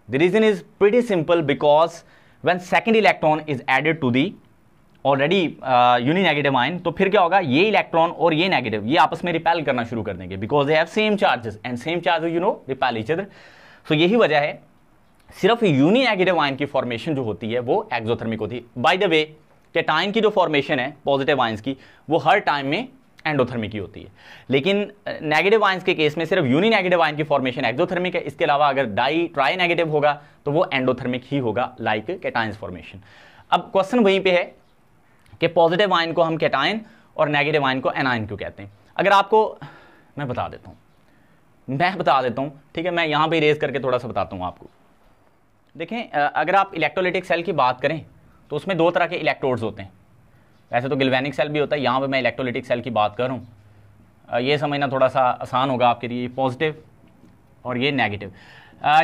[SPEAKER 1] The reason is pretty simple, because when second electron is added to the already uninegative ion, तो फिर क्या होगा, ये इलेक्ट्रॉन और ये नेगेटिव ये आपस में रिपेल करना शुरू कर देंगे, because they have same charges and same charges repel each other. So यही वजह है सिर्फ यूनिनेगेटिव आयन की फॉर्मेशन जो होती है वो एक्सोथर्मिक होती है। बाय द वे, कैटायन की जो फॉर्मेशन है पॉजिटिव आयंस की, वो हर टाइम में एंडोथर्मिक ही होती है। लेकिन नेगेटिव आयंस के केस में सिर्फ यूनिनेगेटिव आयन की फॉर्मेशन एक्सोथर्मिक है। इसके अलावा अगर ट्राई नेगेटिव होगा तो वो एंडोथर्मिक ही होगा, लाइक कैटायंस फॉर्मेशन। अब क्वेश्चन वहीं पे है कि पॉजिटिव आयन को हम कैटायन और नेगेटिव आयन को एनायन क्यों कहते हैं। अगर आपको मैं बता देता हूं, ठीक है, मैं यहां पे इरेज करके थोड़ा सा बताता हूं आपको। देखें, अगर आप इलेक्ट्रोलाइटिक सेल की बात करें तो उसमें दो तरह के इलेक्ट्रोड्स होते हैं। वैसे तो गिल्वेनिक सेल भी होता है, यहाँ पे मैं इलेक्ट्रोलाइटिक सेल की बात कर रहा हूँ, ये समझना थोड़ा सा आसान होगा आपके लिए। पॉजिटिव और ये नेगेटिव।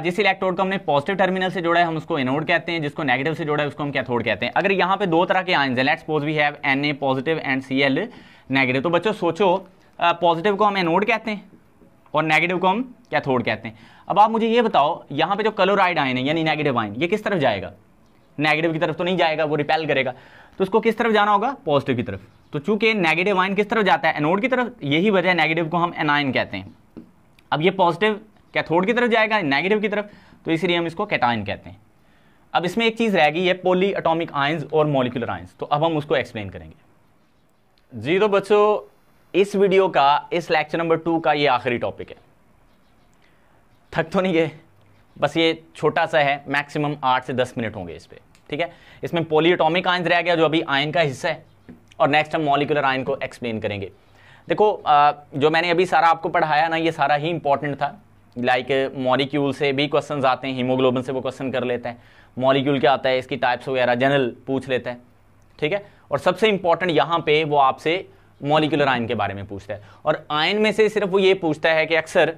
[SPEAKER 1] जिस इलेक्ट्रोड को हमने पॉजिटिव टर्मिनल से जोड़ा है हम उसको एनोड कहते हैं, जिसको नेगेटिव से जोड़ा है उसको हम कैथोड कहते हैं। अगर यहाँ पे दो तरह के आयंस हैं, let's suppose we have Na positive and Cl negative, तो बच्चों सोचो, पॉजिटिव को हम एनोड कहते हैं और नेगेटिव को हम कैथोड कहते हैं। अब आप मुझे ये बताओ, यहाँ पे जो क्लोराइड आयन है यानी नेगेटिव आयन, ये किस तरफ जाएगा, नेगेटिव की तरफ तो नहीं जाएगा, वो रिपेल करेगा, तो उसको किस तरफ जाना होगा, पॉजिटिव की तरफ। तो चूंकि नेगेटिव आयन किस तरफ जाता है, एनोड की तरफ, यही वजह है नेगेटिव को हम एनायन कहते हैं। अब ये पॉजिटिव कैथोड की तरफ जाएगा, नेगेटिव की तरफ, तो इसलिए हम इसको कैटायन कहते हैं। अब इसमें एक चीज रह गई है, पॉली एटॉमिक आयंस और मॉलिक्यूलर आयंस, तो अब हम उसको एक्सप्लेन करेंगे जी। तो बच्चों, इस वीडियो का, इस लेक्चर नंबर 2 का ये आखिरी टॉपिक है। थक तो नहीं गए, बस ये छोटा सा है, मैक्सिमम 8 से 10 मिनट होंगे इस पे, ठीक है। इसमें पॉली एटॉमिक आयंस रह गया जो अभी आयन का हिस्सा है, और नेक्स्ट हम मॉलिक्यूलर आयन को एक्सप्लेन करेंगे। देखो, जो मैंने अभी सारा आपको पढ़ाया ना, ये सारा ही इंपॉर्टेंट था। लाइक मॉलिक्यूल से भी क्वेश्चंस आते हैं, हीमोग्लोबिन से वो क्वेश्चन कर लेते हैं, मॉलिक्यूल क्या आता है, इसकी टाइप्स वगैरह जनरल पूछ लेते हैं, ठीक है। और सबसे इंपॉर्टेंट यहाँ पे वो आपसे मॉलिक्यूलर आयन के बारे में पूछता है, और आयन में से सिर्फ वो ये पूछता है कि अक्सर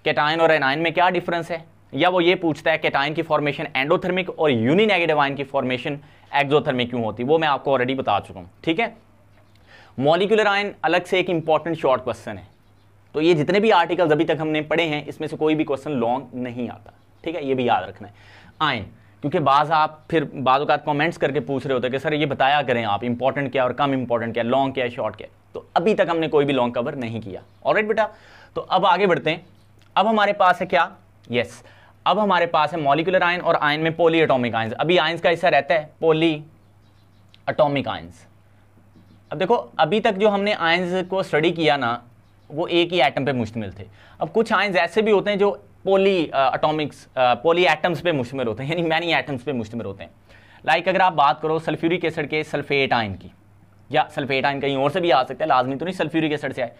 [SPEAKER 1] कैटायन और एनायन में क्या डिफरेंस है, या वो ये पूछता है कैटायन की फॉर्मेशन एंडोथर्मिक और यूनिनेगेटिव आयन की फॉर्मेशन एक्सोथर्मिक क्यों होती है, वो मैं आपको ऑलरेडी बता चुका हूँ, ठीक है। मॉलिक्यूलर आयन अलग से एक इंपॉर्टेंट शॉर्ट क्वेश्चन है, तो ये जितने भी आर्टिकल्स अभी तक हमने पढ़े हैं इसमें से कोई भी क्वेश्चन लॉन्ग नहीं आता, ठीक है, ये भी याद रखना है। आयन, क्योंकि बाज़ आप फिर बाज़ औक़ात कमेंट्स करके पूछ रहे होते हैं कि सर ये बताया करें आप, इंपॉर्टेंट क्या और कम इंपॉर्टेंट क्या, लॉन्ग क्या शॉर्ट क्या, तो अभी तक हमने कोई भी लॉन्ग कवर नहीं किया। ऑलराइट बेटा, तो अब आगे बढ़ते हैं। अब हमारे पास है क्या, यस, अब हमारे पास है मॉलिक्यूलर आयन और आयन में पॉली एटॉमिक आयंस। अभी आयंस का हिस्सा रहता है पॉली एटॉमिक आयंस। अब देखो, अभी तक जो हमने आयंस को स्टडी किया ना, वो एक ही एटम पे मुश्तमिल थे। अब कुछ आयंस ऐसे भी होते हैं जो पॉली एटम्स पे मुश्तमिल होते हैं, यानी मैनी एटम्स पे मुश्तमिल होते हैं। लाइक अगर आप बात करो सल्फ्यूरिक एसिड के सल्फेट आयन की, या सल्फेट आयन कहीं और से भी आ सकता है, लाजमी तो नहीं सल्फ्यूरिक एसिड से आए,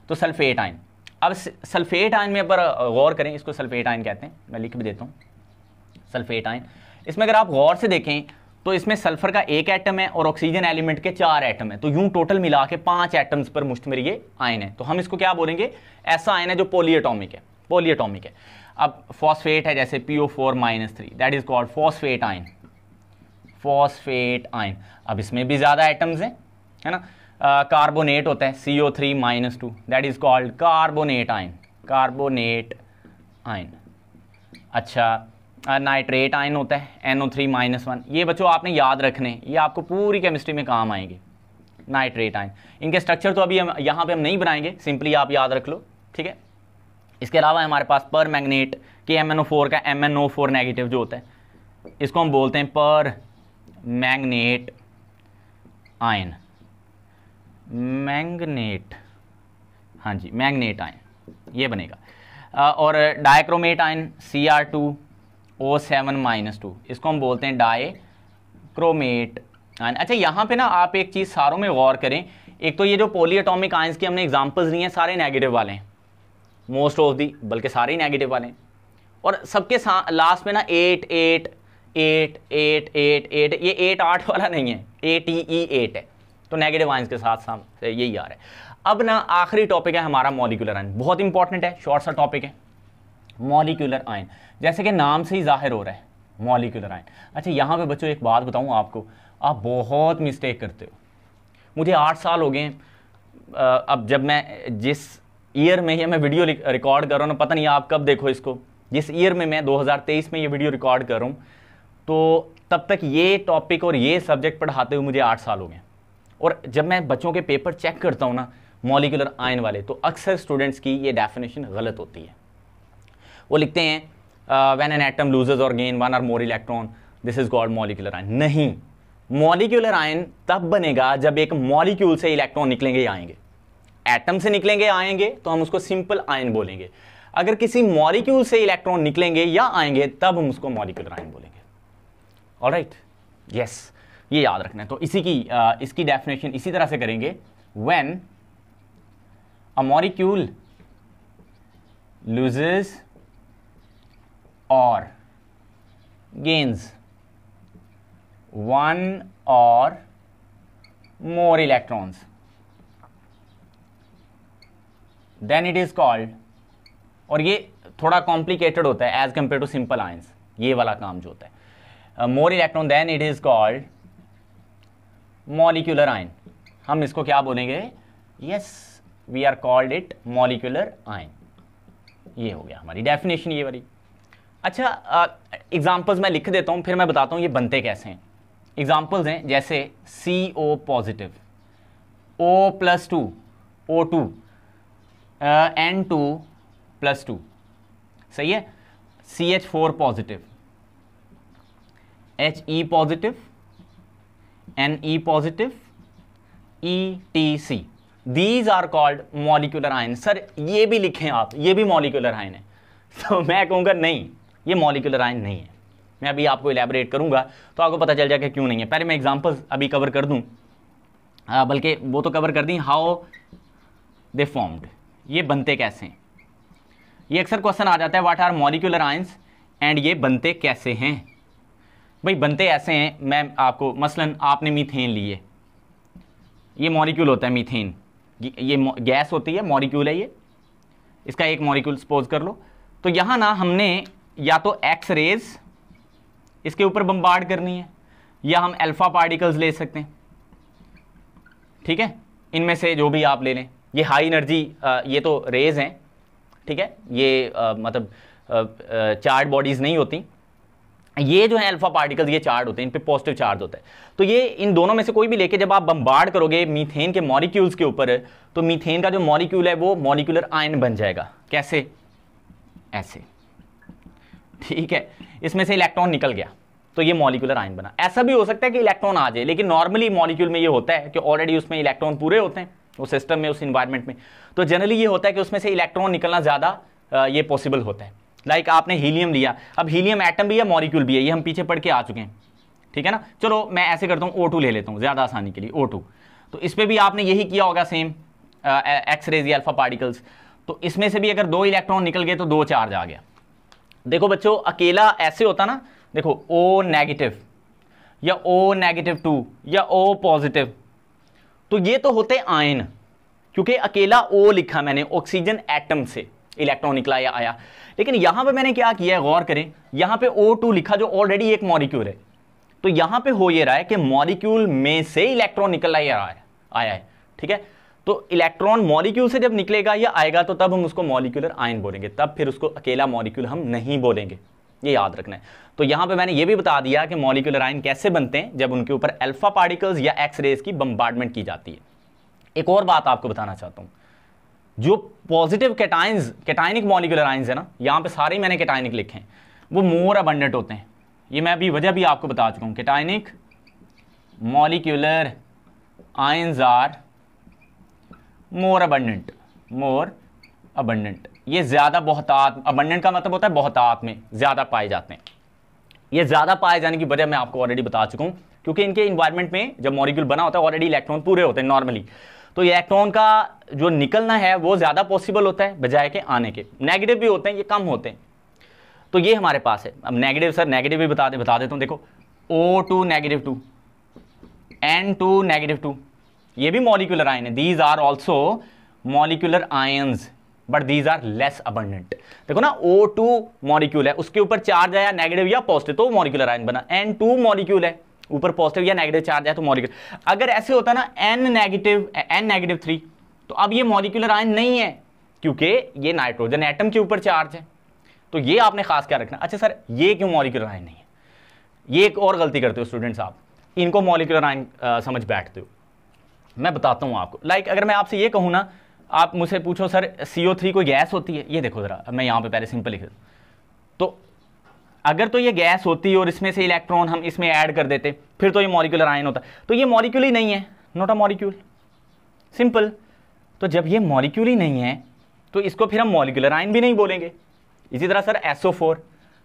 [SPEAKER 1] तो सल्फेट आयन। अब सल्फेट आयन में पर गौर करें, इसको सल्फेट आयन कहते हैं, मैं लिख भी देता हूँ सल्फेट आयन। इसमें अगर आप गौर से देखें तो इसमें सल्फर का एक एटम है और ऑक्सीजन एलिमेंट के 4 एटम है, तो यूं टोटल मिला के 5 एटम्स पर मुश्तमिल ये आयन है। तो हम इसको क्या बोलेंगे, ऐसा आयन है जो पॉलीएटॉमिक है, पॉलीएटॉमिक है। अब फॉस्फेट है जैसे PO4-3, that is called phosphate ion, phosphate ion. अब इसमें भी ज्यादा एटम्स हैं, है ना। कार्बोनेट होता है CO3-2, that is called carbonate ion, carbonate ion. अच्छा, नाइट्रेट आयन होता है NO3-1। ये बच्चों आपने याद रखने, ये आपको पूरी केमिस्ट्री में काम आएंगे, नाइट्रेट आयन। इनके स्ट्रक्चर तो अभी हम यहाँ पे हम नहीं बनाएंगे, सिंपली आप याद रख लो, ठीक है। इसके अलावा हमारे पास पर मैग्नेट के MnO4 का MnO4 नेगेटिव जो होता है, इसको हम बोलते हैं पर मैग्नेट आयन, मैग्नेट, हाँ जी मैग्नेट आयन, ये बनेगा। और डाइक्रोमेट आयन Cr2O7-2, इसको हम बोलते हैं डाइक्रोमेट आयन। अच्छा, यहाँ पे ना आप एक चीज़ सारों में गौर करें, एक तो ये जो पॉलीएटॉमिक आयंस की हमने एग्जांपल्स दी हैं सारे नेगेटिव वाले हैं, मोस्ट ऑफ दी, बल्कि सारे ही नेगेटिव वाले हैं। और सबके लास्ट में ना 8 8 8 8 8 8, ये 8 8 वाला नहीं है, ATE8 है, तो नेगेटिव आयंस के साथ साथ यही आ रहा है। अब ना आखिरी टॉपिक है हमारा मॉलिक्यूलर आयन, बहुत इंपॉर्टेंट है, शॉर्ट सा टॉपिक है मॉलिक्यूलर आयन, जैसे कि नाम से ही जाहिर हो रहा है मॉलिक्यूलर आयन। अच्छा, यहाँ पे बच्चों एक बात बताऊँ आपको, आप बहुत मिस्टेक करते हो। मुझे 8 साल हो गए हैं, अब जब मैं जिस ईयर में ये मैं वीडियो रिकॉर्ड कर रहा हूँ ना, पता नहीं आप कब देखो इसको, जिस ईयर में मैं 2023 में ये वीडियो रिकॉर्ड कर रहा हूँ, तो तब तक ये टॉपिक और ये सब्जेक्ट पढ़ाते हुए मुझे 8 साल हो गए। और जब मैं बच्चों के पेपर चेक करता हूँ ना मॉलिक्यूलर आयन वाले, तो अक्सर स्टूडेंट्स की ये डेफिनेशन गलत होती है। वो लिखते हैं व्हेन एन एटम लूजेस और गेन 1 और more electron, this is called molecular ion. नहीं, मॉलिक्यूलर आयन तब बनेगा जब एक मॉलिक्यूल से इलेक्ट्रॉन निकलेंगे या आएंगे, एटम से निकलेंगे आएंगे तो हम उसको सिंपल आयन बोलेंगे। अगर किसी मॉलिक्यूल से इलेक्ट्रॉन निकलेंगे या आएंगे तब हम उसको मॉलिक्यूलर आयन बोलेंगे। ऑलराइट, यस, ये याद रखना है। तो इसकी डेफिनेशन इसी तरह से करेंगे, व्हेन अ मॉलिक्यूल लूजेस और gains 1 or more electrons, then it is called, और ये थोड़ा कॉम्प्लिकेटेड होता है as compare to simple ions, ये वाला काम जो होता है, more electron, then it is called molecular ion. हम इसको क्या बोलेंगे, yes we are called it molecular ion. ये हो गया हमारी डेफिनेशन ये वाली। अच्छा, एग्जाम्पल्स मैं लिख देता हूँ, फिर मैं बताता हूँ ये बनते कैसे हैं। एग्जाम्पल्स हैं जैसे CO positive, O+2 O2, N2+2, सही है। CH4 positive, HE positive, Ne positive, ETC, these are called molecular ion. Sir ये भी लिखें आप, ये भी मॉलिक्यूलर आयन है, तो मैं कहूँगा नहीं, ये मॉलिक्यूलर आयन नहीं है। मैं अभी आपको इलेबोरेट करूंगा तो आपको पता चल जाएगा क्यों नहीं है। पहले मैं एग्जांपल्स अभी कवर कर दूं, बल्कि वो तो कवर कर दी, हाउ दे फॉर्म्ड, ये बनते कैसे हैं। ये अक्सर क्वेश्चन आ जाता है, what are molecular ions and ये बनते कैसे हैं। भाई बनते ऐसे हैं, मैं आपको मसलन आपने मीथेन लिए, ये मॉलिक्यूल होता है मीथेन, ये गैस होती है, मॉलिक्यूल है ये, इसका एक मॉलिक्यूल सपोज कर लो। तो यहाँ ना हमने या तो एक्स रेज इसके ऊपर बम्बार्ड करनी है, या हम अल्फा पार्टिकल्स ले सकते हैं, ठीक है, इनमें से जो भी आप ले लें। ये हाई एनर्जी, ये तो रेज हैं, ठीक है, ये मतलब चार्ज बॉडीज नहीं होती, ये जो है अल्फा पार्टिकल्स ये चार्ज होते हैं, इन पे पॉजिटिव चार्ज होता है। तो ये इन दोनों में से कोई भी लेके जब आप बम्बार्ड करोगे मीथेन के मॉलिक्यूल्स के ऊपर, तो मीथेन का जो मॉलिक्यूल है वो मॉलिक्यूलर आयन बन जाएगा। कैसे, ऐसे, ठीक है, इसमें से इलेक्ट्रॉन निकल गया तो ये मॉलिक्यूलर आयन बना। ऐसा भी हो सकता है कि इलेक्ट्रॉन आ जाए, लेकिन नॉर्मली मॉलिक्यूल में ये होता है कि ऑलरेडी उसमें इलेक्ट्रॉन पूरे होते हैं उस सिस्टम में, उस इन्वायरमेंट में। तो जनरली ये होता है कि उसमें से इलेक्ट्रॉन निकलना ज़्यादा ये पॉसिबल होता है। लाइक आपने हीलियम लिया, अब हीलियम एटम भी है मॉलिक्यूल भी है, ये हम पीछे पढ़ के आ चुके हैं। ठीक है ना। चलो मैं ऐसे करता हूँ, O2 ले लेता हूँ ज़्यादा आसानी के लिए, O2। तो इस पर भी आपने यही किया होगा सेम, एक्स रेज या अल्फा पार्टिकल्स। तो इसमें से भी अगर 2 इलेक्ट्रॉन निकल गए तो 2 चार्ज आ गया। देखो बच्चों, अकेला ऐसे होता ना, देखो O नेगेटिव या O -2 या O पॉजिटिव, तो ये तो होते आयन, क्योंकि अकेला O लिखा मैंने, ऑक्सीजन एटम से इलेक्ट्रॉन निकला या आया। लेकिन यहां पे मैंने क्या किया है, गौर करें, यहां पे O2 लिखा जो ऑलरेडी एक मॉलिक्यूल है। तो यहां पे हो ये रहा है कि मॉलिक्यूल में से इलेक्ट्रॉन निकल आया है, ठीक है। तो इलेक्ट्रॉन मॉलिक्यूल से जब निकलेगा या आएगा तो तब हम उसको मॉलिक्यूलर आयन बोलेंगे, तब फिर उसको अकेला मॉलिक्यूल हम नहीं बोलेंगे, ये याद रखना है। तो यहां पे मैंने ये भी बता दिया कि मॉलिक्यूलर आयन कैसे बनते हैं, जब उनके ऊपर अल्फा पार्टिकल्स या एक्स रेज की बम्बार्डमेंट की जाती है। एक और बात आपको बताना चाहता हूं, जो पॉजिटिव कैटायनिक मॉलिक्यूलर आयंस है ना, यहां पे सारे मैंने कैटायनिक लिखे हैं, वो मोर अबंडेंट होते हैं। ये मैं अभी वजह भी आपको बता चुका हूं, cationic molecular ions are more abundant. ये ज्यादा बहुतात, अबंडेंट का मतलब होता है बहुतात में ज्यादा पाए जाते हैं। ये ज्यादा पाए जाने की वजह मैं आपको ऑलरेडी बता चुका हूं, क्योंकि इनके इन्वायरमेंट में जब मॉलिक्यूल बना होता है ऑलरेडी इलेक्ट्रॉन पूरे होते हैं नॉर्मली, तो इलेक्ट्रॉन का जो निकलना है वो ज्यादा पॉसिबल होता है बजाय के आने के। नेगेटिव भी होते हैं, ये कम होते हैं। तो ये हमारे पास है। अब नेगेटिव, सर नेगेटिव भी बता देता हूं। देखो O2 -2, N2 -2, ये भी मॉलिक्यूलर आयन है। These are also molecular ions but these are less abundant. देखो ना, O2 मॉलिक्यूल है, उसके ऊपर चार्ज आया नेगेटिव या पॉजिटिव तो मॉलिक्यूलर आयन बना। N2 मॉलिक्यूल है, ऊपर पॉजिटिव या नेगेटिव चार्ज है तो मॉलिक्यूलर। अगर ऐसे होता ना N-3, तो अब ये मॉलिक्यूलर आयन नहीं है, क्योंकि ये नाइट्रोजन एटम के ऊपर चार्ज है। तो ये आपने खास क्या रखना। अच्छा सर, ये क्यों मॉलिक्यूलर आयन नहीं है? ये एक और गलती करते हो स्टूडेंट्स आप, इनको मॉलिक्यूलर आयन समझ बैठते हो। मैं बताता हूं आपको। लाइक अगर मैं आपसे ये कहूं ना, आप मुझसे पूछो सर CO3 कोई गैस होती है? ये देखो जरा, मैं यहां पे पहले सिंपल लिख, तो अगर तो ये गैस होती और इसमें से इलेक्ट्रॉन हम इसमें ऐड कर देते, फिर तो ये मॉलिक्यूलर आयन होता। तो ये मॉलिक्यूल ही नहीं है, नॉट अ मॉलिक्यूल, सिंपल। तो जब ये मॉलिक्यूल ही नहीं है तो इसको फिर हम मॉलिक्यूलर आयन भी नहीं बोलेंगे। इसी तरह सर SO4,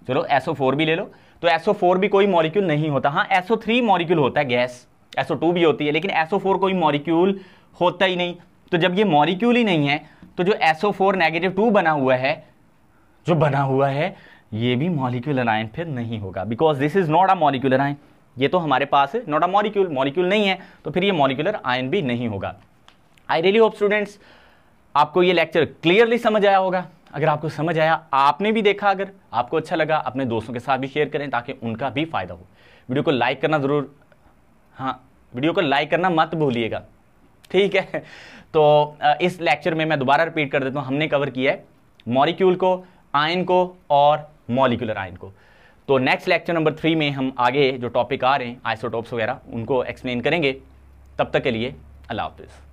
[SPEAKER 1] चलो SO4 भी ले लो, तो SO4 भी कोई मॉलिक्यूल नहीं होता। हाँ, SO3 मॉलिक्यूल होता है गैस, SO2 भी होती है, लेकिन SO4 कोई मॉलिक्यूल होता ही नहीं। तो जब ये मॉलिक्यूल ही नहीं है तो जो SO4 -2 बना हुआ है ये भी मॉलिक्यूलर आयन फिर नहीं होगा, because this is not a molecular ion. ये तो हमारे पास है नॉट अ मॉलिक्यूल नहीं है, तो फिर ये मॉलिक्यूलर आयन भी नहीं होगा। आई रियली होप स्टूडेंट्स आपको ये लेक्चर क्लियरली समझ आया होगा। अगर आपको समझ आया, आपने भी देखा, अगर आपको अच्छा लगा, अपने दोस्तों के साथ भी शेयर करें ताकि उनका भी फायदा हो। वीडियो को लाइक करना जरूर, हाँ वीडियो को लाइक करना मत भूलिएगा, ठीक है। तो इस लेक्चर में मैं दोबारा रिपीट कर देता हूँ, हमने कवर किया है मॉलिक्यूल को, आयन को और मॉलिक्यूलर आयन को। तो नेक्स्ट लेक्चर नंबर 3 में हम आगे जो टॉपिक आ रहे हैं आइसोटोप्स वगैरह उनको एक्सप्लेन करेंगे। तब तक के लिए अल्लाह हाफिज़।